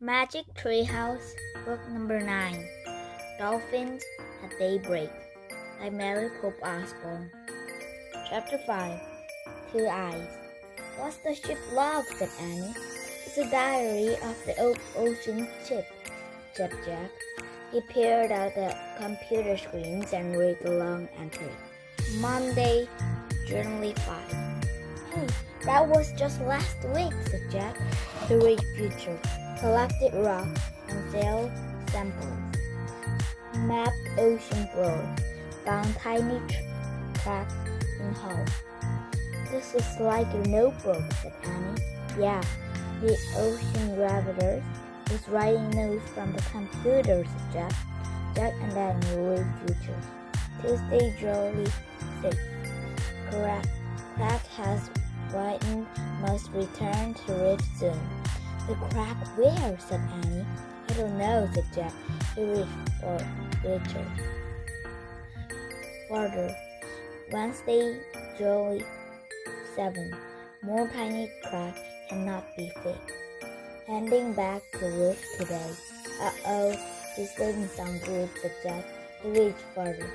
Magic Treehouse, Book Number 9, Dolphins at Daybreak, by Mary Pope Osborne. Chapter 5, Two Eyes. What's the ship log? Said Annie. It's a diary of the ocean ship, said Jack. He peered at the computer screens and read the long entry. Monday, January 5. Hey, that was just last week, said Jack. He read future. Collected rock and soil samples. Mapped ocean floor. Found tiny cracks in hull. This is like your notebook, said Annie. Yeah, the oceanographer is writing notes from the computer, said Jack. Jack and Annie read futures. Tuesday, July 6. Crack has widened, must return to reef soon. The crack where? Said Annie. I don't know, said Jack. He reached for Richard. Further. Wednesday, July 7. More tiny crack cannot be fixed. Heading back to roof today. Uh-oh, this doesn't sound good, said Jack. He reached further.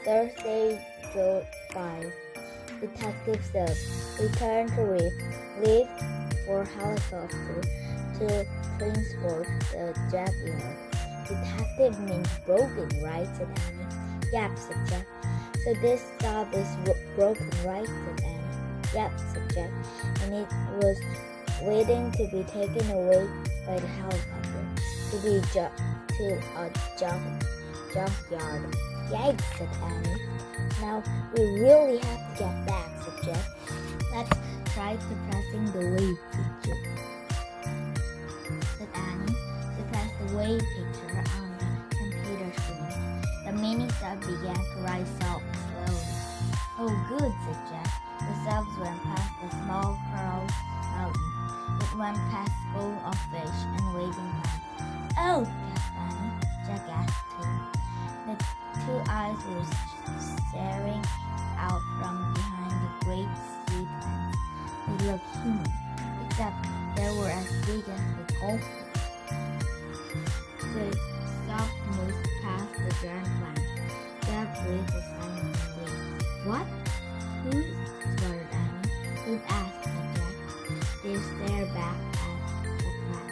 Thursday, July 5. Detective Sub. Return to reef. Leave for helicopter to transport the jaguar. Detective means broken, right? Said Annie. Yep, said Jack. So this stop is broken, right? Said Annie. Yep, said Jack. And it was waiting to be taken away by the helicopter to a junkyard. Yikes, said Annie. Now we really have to get back, said Jack. Let's try suppressing the wave picture, said Annie. Suppress the wave picture on the computer screen. The mini sub began to rise up slowly. Oh, good, said Jack. The subs went past the small pearl mountain. It went past school of fish and waving plants. Oh, gasped Annie. Jack gasped too. The two eyes were staring out from behind the great sea plants. They looked human, except they were as big as the golf ball. The sub moved past the giant plant. Jack breathed a sigh of relief. What? Who? Spluttered Annie. Who asked? Said Jack. They stared back at the plant.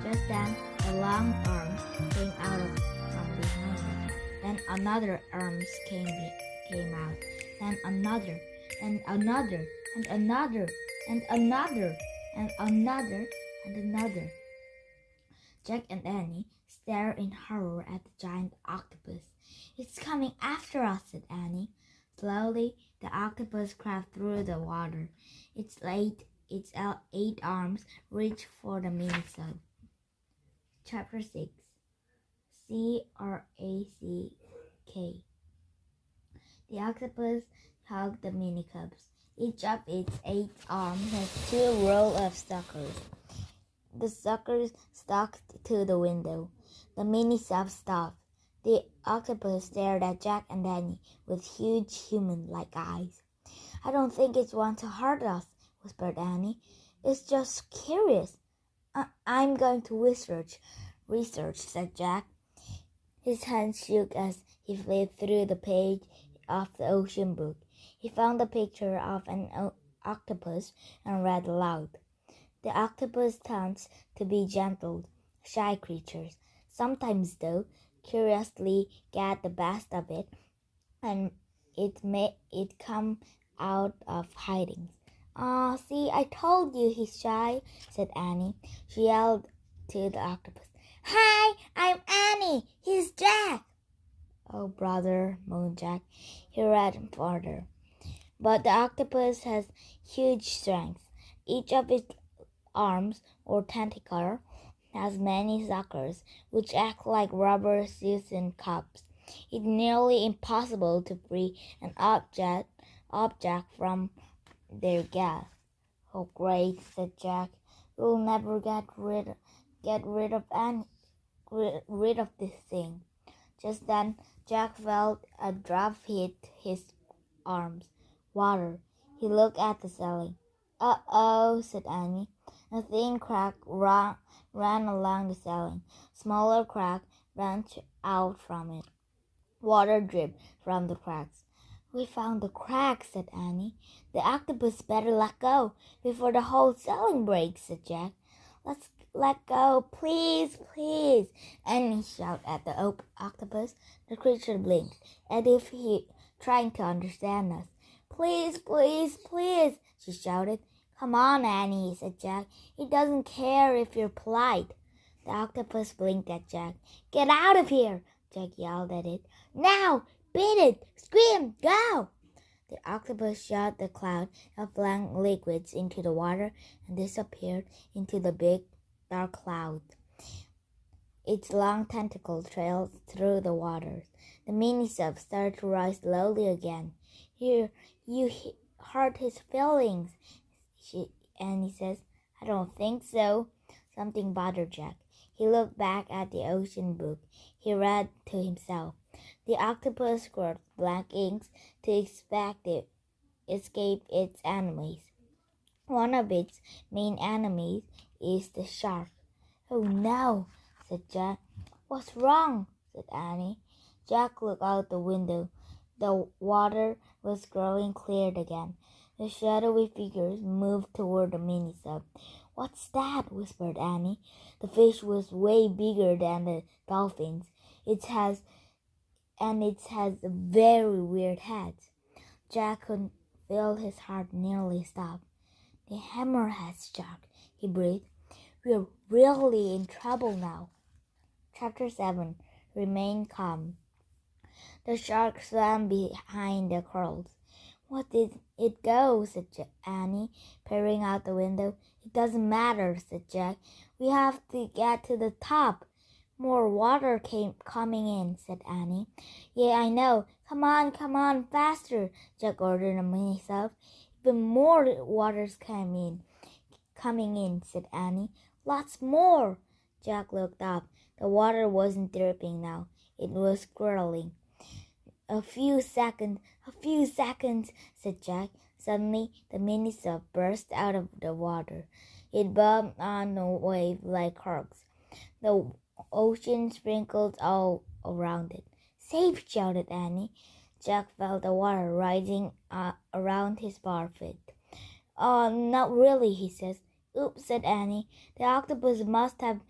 Just then, a long arm came out from behind them. Then another arms came out. Then another, and another, and another, and another, and another, and another. Jack and Annie stared in horror at the giant octopus. It's coming after us, said Annie. Slowly, the octopus crawled through the water. Its eight arms reached for the mini sub. Chapter 6. C-R-A-C-K. The octopus hugged the mini cubs. Each of its 8 arms has 2 rows of suckers. The suckers stuck to the window. The mini sub stopped. The octopus stared at Jack and Danny with huge human-like eyes. I don't think it's want to hurt us, whispered Annie. It's just curious. I'm going to research, said Jack. His hands shook as he flipped through the page of the ocean book. He found a picture of an octopus and read aloud. The octopus tends to be gentle, shy creatures. Sometimes, though, curiously get the best of it, and it come out of hiding. See, I told you he's shy, said Annie. She yelled to the octopus. Hi, I'm Annie. He's Jack. Oh, brother, moaned Jack. He ran farther. But the octopus has huge strength. Each of its arms or tentacles has many suckers, which act like rubber seals in cups. It's nearly impossible to free an object from their gas. Oh, great, said Jack. We'll never get rid of this thing. Just then, Jack felt a drop hit his arms. Water. He looked at the ceiling. Uh-oh, said Annie. A thin crack ran along the ceiling. Smaller crack branched out from it. Water dripped from the cracks. We found the crack, said Annie. The octopus better let go before the whole ceiling breaks, said Jack. Let's let go, please, please, Annie shouted at the octopus. The creature blinked, as if he trying to understand us. Please, please, please, she shouted. Come on, Annie, said Jack. He doesn't care if you're polite. The octopus blinked at Jack. Get out of here, Jack yelled at it. Now, beat it, scream, go! The octopus shot the cloud of black liquids into the water and disappeared into the big dark cloud. Its long tentacles trailed through the waters. The mini-sub started to rise slowly again. Here, you hurt his feelings, Annie says. I don't think so. Something bothered Jack. He looked back at the ocean book. He read to himself. The octopus squirted black inks to escape its enemies. One of its main enemies is the shark. Oh no, said Jack. What's wrong? Said Annie. Jack looked out the window. The water was growing clear again. The shadowy figures moved toward the mini-sub. What's that? Whispered Annie. The fish was way bigger than the dolphins. It has a very weird head. Jack could feel his heart nearly stop. The hammerhead shark, he breathed. We're really in trouble now. Chapter 7. Remain calm. The shark swam behind the corals. What did it go? Said Annie, peering out the window. It doesn't matter, said Jack. We have to get to the top. More water coming in, said Annie. Yeah, I know. Come on, faster, Jack ordered the mini-sub. Even more water's coming in, said Annie. Lots more. Jack looked up. The water wasn't dripping now. It was swirling. A few seconds, said Jack. Suddenly, the mini-sub burst out of the water. It bumped on the wave like corks. The ocean sprinkled all around it. Safe, shouted Annie. Jack felt the water rising around his bare feet. Not really, he says. Oops, said Annie. The octopus must have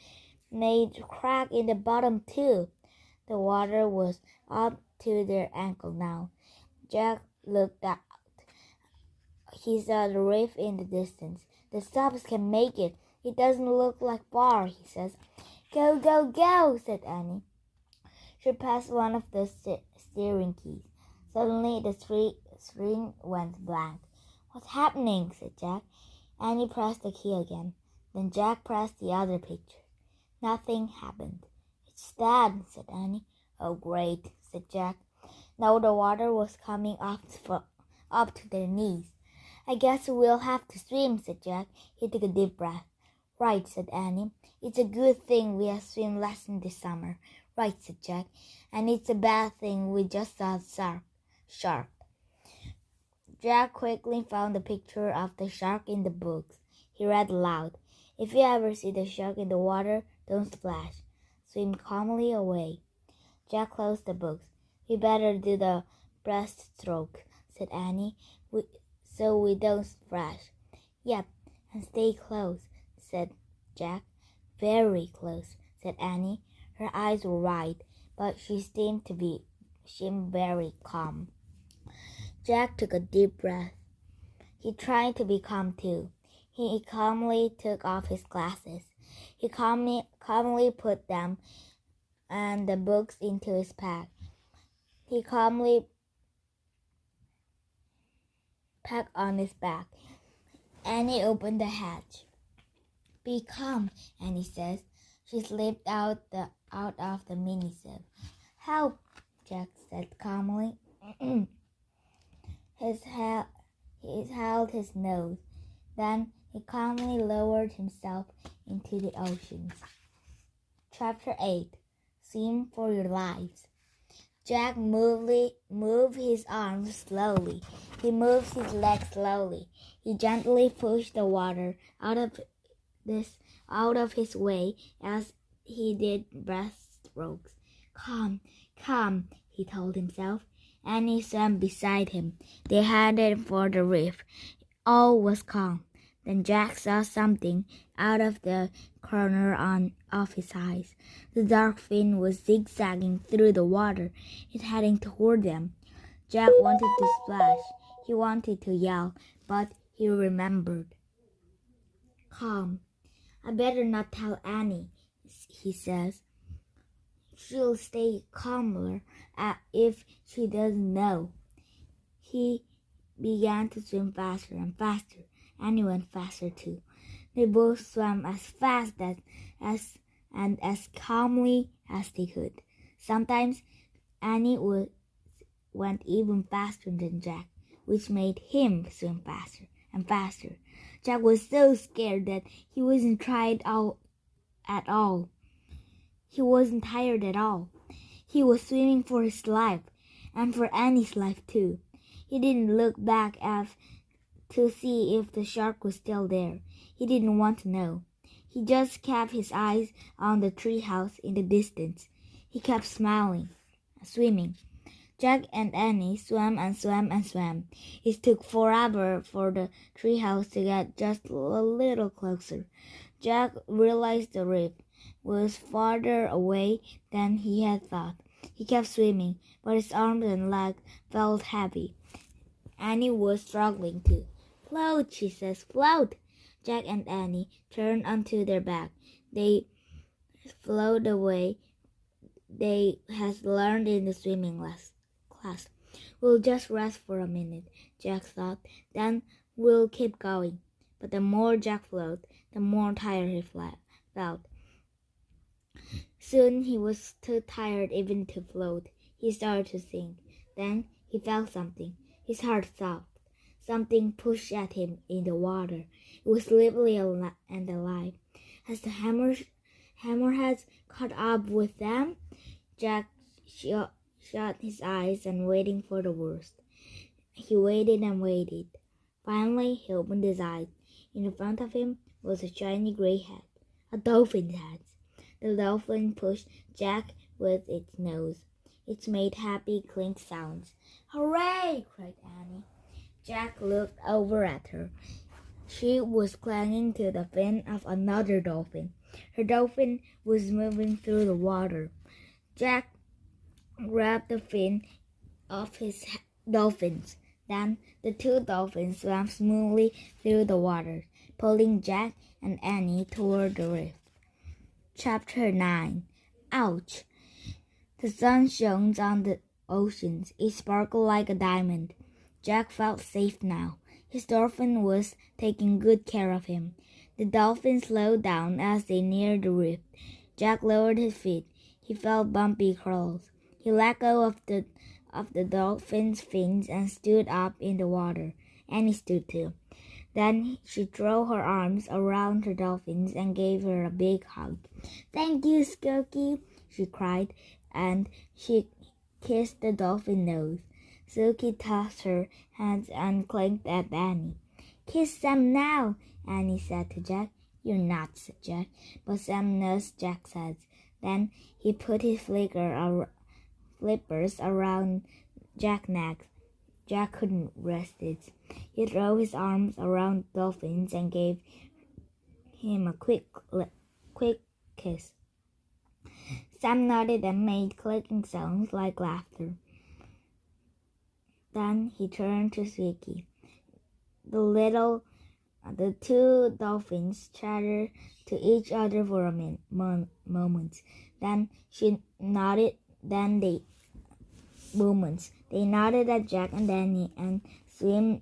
made a crack in the bottom too. The water was up to their ankle now. Jack looked out. He saw the reef in the distance. The subs can make it. It doesn't look like bar, he says. Go, go, go, said Annie. She pressed one of the steering keys. Suddenly, the screen went blank. What's happening? Said Jack. Annie pressed the key again. Then Jack pressed the other picture. Nothing happened. It's dead, said Annie. Oh, great, said Jack. Now the water was coming up to their knees. I guess we'll have to swim, said Jack. He took a deep breath. Right, said Annie. It's a good thing we have swim lesson this summer. Right, said Jack. And it's a bad thing we just saw a shark. Jack quickly found the picture of the shark in the books. He read aloud. If you ever see the shark in the water, don't splash. Swim calmly away. Jack closed the books. We better do the breaststroke, said Annie, so we don't splash. Yep, and stay close, said Jack. Very close, said Annie. Her eyes were wide, but she seemed very calm. Jack took a deep breath. He tried to be calm too. He calmly took off his glasses. He calmly put them and the books into his pack. He calmly packed on his back. Annie opened the hatch. Be calm, Annie says. She slipped out of the mini-sub. Help, Jack said calmly. He held his nose. Then he calmly lowered himself into the ocean. Chapter 8. Swim for your lives. Jack moved his arms slowly. He moved his legs slowly. He gently pushed the water out of this out of his way as he did breaststrokes. Come, come, he told himself. Annie swam beside him. They headed for the reef. All was calm. Then Jack saw something out of the corner of his eyes. The dark fin was zigzagging through the water. It heading toward them. Jack wanted to splash. He wanted to yell, but he remembered. Calm. I better not tell Annie, he says. She'll stay calmer if she doesn't know. He began to swim faster and faster. Annie went faster too. They both swam as fast and as calmly as they could. Sometimes Annie went even faster than Jack, which made him swim faster and faster. Jack was so scared that he wasn't tired at all. He wasn't tired at all. He was swimming for his life, and for Annie's life too. He didn't look back to see if the shark was still there. He didn't want to know. He just kept his eyes on the treehouse in the distance. He kept smiling, swimming. Jack and Annie swam and swam and swam. It took forever for the treehouse to get just a little closer. Jack realized the reef was farther away than he had thought. He kept swimming, but his arms and legs felt heavy. Annie was struggling too. Float, she says, float. Jack and Annie turned onto their back. They float away. They had learned in the swimming class. We'll just rest for a minute, Jack thought. Then we'll keep going. But the more Jack floated, the more tired he felt. Soon he was too tired even to float. He started to sink. Then he felt something. His heart stopped. Something pushed at him in the water. It was lively and alive. Has the hammerheads caught up with them? Jack shut his eyes and waiting for the worst. He waited and waited. Finally, he opened his eyes. In front of him was a shiny gray head, a dolphin's head. The dolphin pushed Jack with its nose. It made happy clink sounds. Hooray! Cried Annie. Jack looked over at her. She was clinging to the fin of another dolphin. Her dolphin was moving through the water. Jack grabbed the fin of his dolphins. Then the two dolphins swam smoothly through the water, pulling Jack and Annie toward the reef. Chapter 9. Ouch! The sun shone on the oceans. It sparkled like a diamond. Jack felt safe now. His dolphin was taking good care of him. The dolphins slowed down as they neared the reef. Jack lowered his feet. He felt bumpy curls. He let go of the dolphin's fins and stood up in the water. Annie stood too. Then she threw her arms around her dolphins and gave her a big hug. Thank you, Skooky, she cried, and she kissed the dolphin nose. Silky tossed her hands and clinked at Annie. Kiss Sam now, Annie said to Jack. You're not, said Jack, but Sam knows Jack said. Then he put his flippers around Jack's neck. Jack couldn't resist it. He threw his arms around the dolphins and gave him a quick kiss. Sam nodded and made clicking sounds like laughter. Then he turned to Squeaky. The two dolphins chattered to each other for a moment. Then she nodded. They nodded at Jack and Danny and swam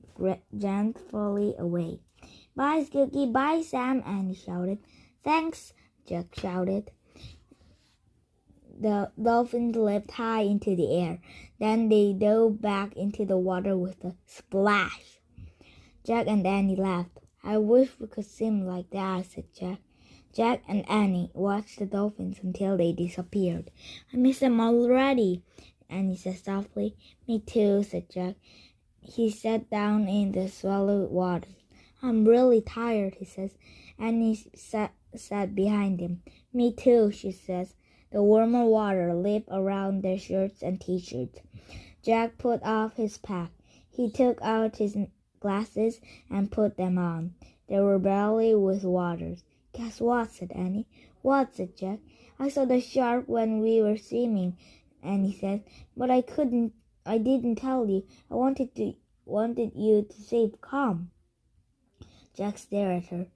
gently away. Bye, Skooky. Bye, Sam, Annie shouted. Thanks, Jack shouted. The dolphins leapt high into the air. Then they dove back into the water with a splash. Jack and Annie laughed. I wish we could swim like that, said Jack. Jack and Annie watched the dolphins until they disappeared. I miss them already, Annie said softly. Me too, said Jack. He sat down in the swallowed water. I'm really tired, he says. Annie sat behind him. Me too, she says. The warmer water lapped around their shirts and t-shirts. Jack put off his pack. He took out his glasses and put them on. They were barely with water. Guess what? Said Annie. What? Said Jack. I saw the shark when we were swimming, Annie said, but I didn't tell you. I wanted you to stay calm. Jack stared at her.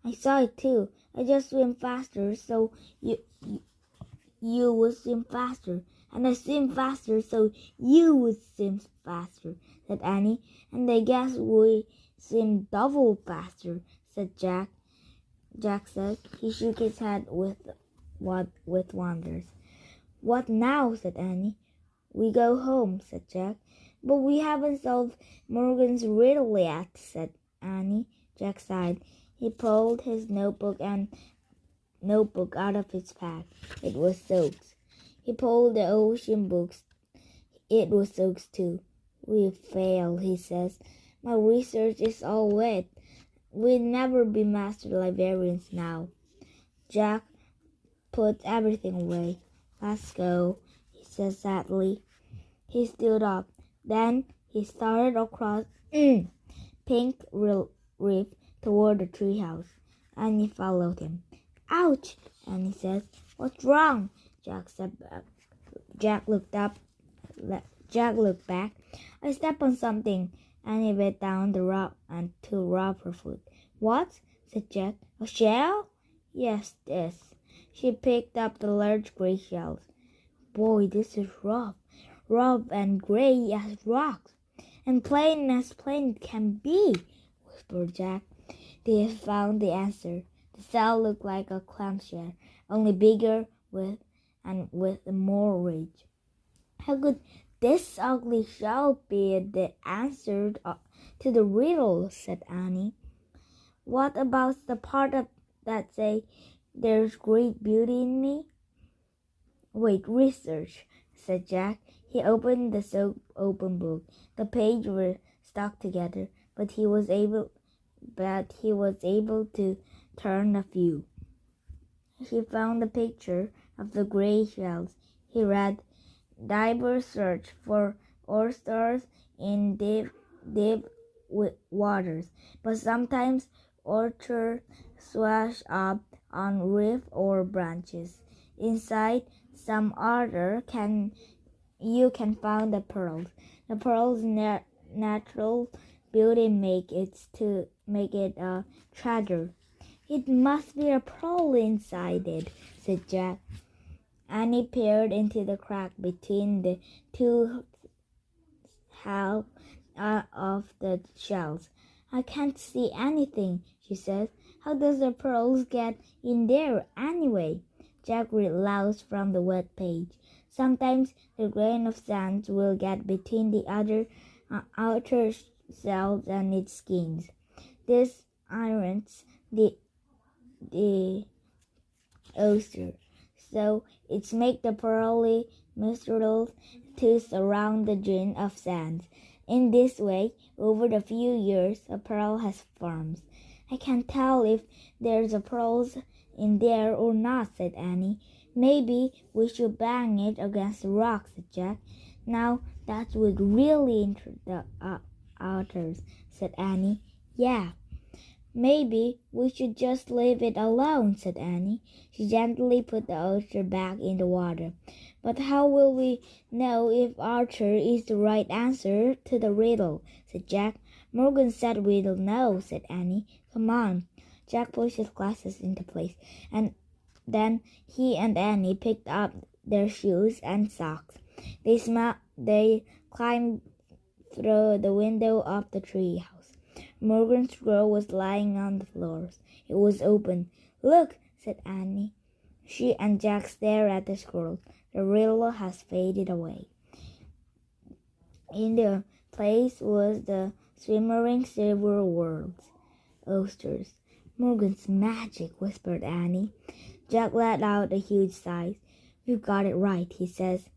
I saw it too. I just swim faster, so you would swim faster. And I swim faster, so you would swim faster, said Annie. And I guess we swim double faster, said Jack. Jack said. He shook his head with wonders. What now? Said Annie. We go home, said Jack. But we haven't solved Morgan's riddle yet, said Annie. Jack sighed. He pulled his notebook out of his pack. It was soaked. He pulled the ocean books. It was soaked too. We failed, he says. My research is all wet. We'll never be master librarians now. Jack put everything away. Let's go, he said sadly. He stood up. Then he started across Pink Reef toward the treehouse. Annie followed him. Ouch! Annie said. What's wrong? Jack said. Jack looked back. I stepped on something. Annie bit down the rock and to rub her foot. What? Said Jack. A shell? Yes, this. She picked up the large gray shells. Boy, this is rough and gray as rocks, and plain as plain can be, whispered Jack. They had found the answer. The shell looked like a clamshell, only bigger with more ridge. How could this ugly shell be the answer to the riddle? Said Annie. What about the part that say there's great beauty in me? Wait, research, said Jack. He opened the open book. The pages were stuck together, but he was able to turn a few. He found a picture of the gray shells. He read, divers search for oysters in deep waters, but sometimes oysters swash up on reef or branches. Inside some other you can find the pearls. The pearls' natural beauty make it a treasure. It must be a pearl inside it, said Jack. Annie peered into the crack between the two halves of the shells. I can't see anything, she said. How does the pearls get in there anyway? Jack read aloud from the wet page. Sometimes the grain of sand will get between the outer cells and its skins. This irons the oyster, so it's make the pearly minerals to surround the grain of sand. In this way, over the few years, a pearl has formed. I can't tell if there's a pearls in there or not, said Annie. Maybe we should bang it against the rock, said Jack. Now that would really interest the otters, said Annie. Yeah. Maybe we should just leave it alone, said Annie. She gently put the oyster back in the water. But how will we know if Archer is the right answer to the riddle, said Jack. Morgan said we'll know, said Annie. Come on. Jack pushed his glasses into place, and then he and Annie picked up their shoes and socks. They climbed through the window of the treehouse. Morgan's scroll was lying on the floor. It was open. Look, said Annie. She and Jack stared at the scroll. The riddle has faded away. In the place was the shimmering silver words. Oysters. Morgan's magic, whispered Annie. Jack let out a huge sigh. We've got it right, he says.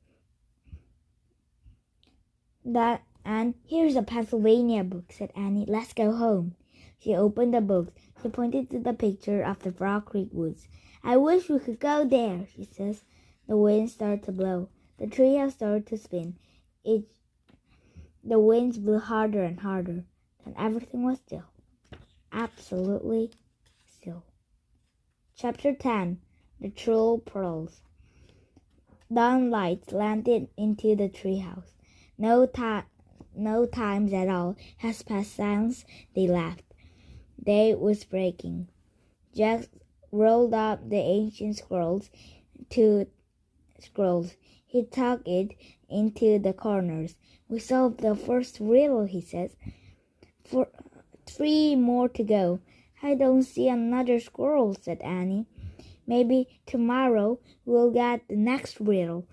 And here's a Pennsylvania book, said Annie. Let's go home. She opened the book. He pointed to the picture of the Frog Creek woods. I wish we could go there, she says. The wind started to blow. The treehouse started to spin. The winds blew harder and harder. Then everything was still. Absolutely still. Chapter 10. The True Pearls. Dawn lights landed into the treehouse. No times at all has passed since they left. Day was breaking. Jack rolled up the ancient scrolls. He tucked it into the corners. We solved the first riddle, he says. 3 more to go. I don't see another squirrel, said Annie. Maybe tomorrow we'll get the next riddle.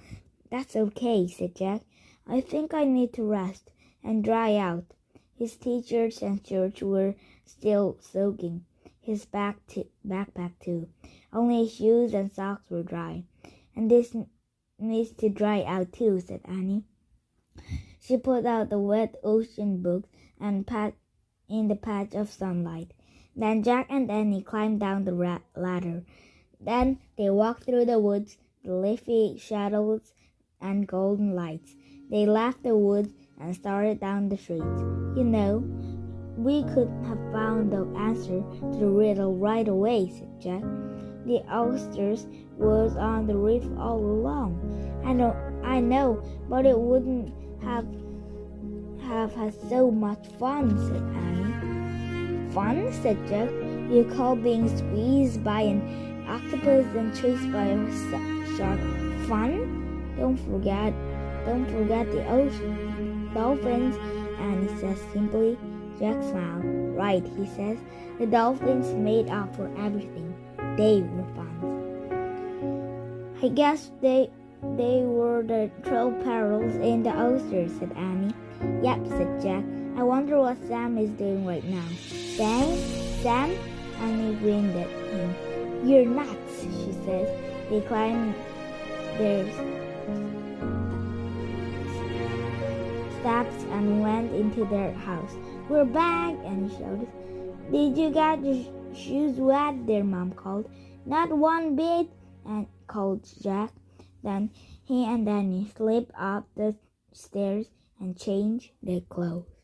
That's okay, said Jack. I think I need to rest and dry out. His t-shirts and shirts were still soaking. His backpack too. Only his shoes and socks were dry. And this needs to dry out too, said Annie. She put out the wet ocean book and pat in the patch of sunlight. Then Jack and Annie climbed down the ladder. Then they walked through the woods, the leafy shadows and golden lights. They left the woods and started down the street. You know, we could have found the answer to the riddle right away, said Jack. The oysters was on the reef all along. I know, but it wouldn't have had so much fun, said Annie. Fun, said Jack. You call being squeezed by an octopus and chased by a shark fun? Don't forget the ocean. Dolphins, Annie says simply. Jack smiled. Right, he says. The dolphins made up for everything. They were fun. I guess they were the true perils in the oysters, said Annie. Yep, said Jack. I wonder what Sam is doing right now. Sam? Annie grinned at him. You're nuts, she says. They climbed their steps and went into their house. We're back, Annie shouted. Did you get your shoes wet? Their mom called. Not one bit, and called Jack. Then he and Annie slipped up the stairs and changed their clothes.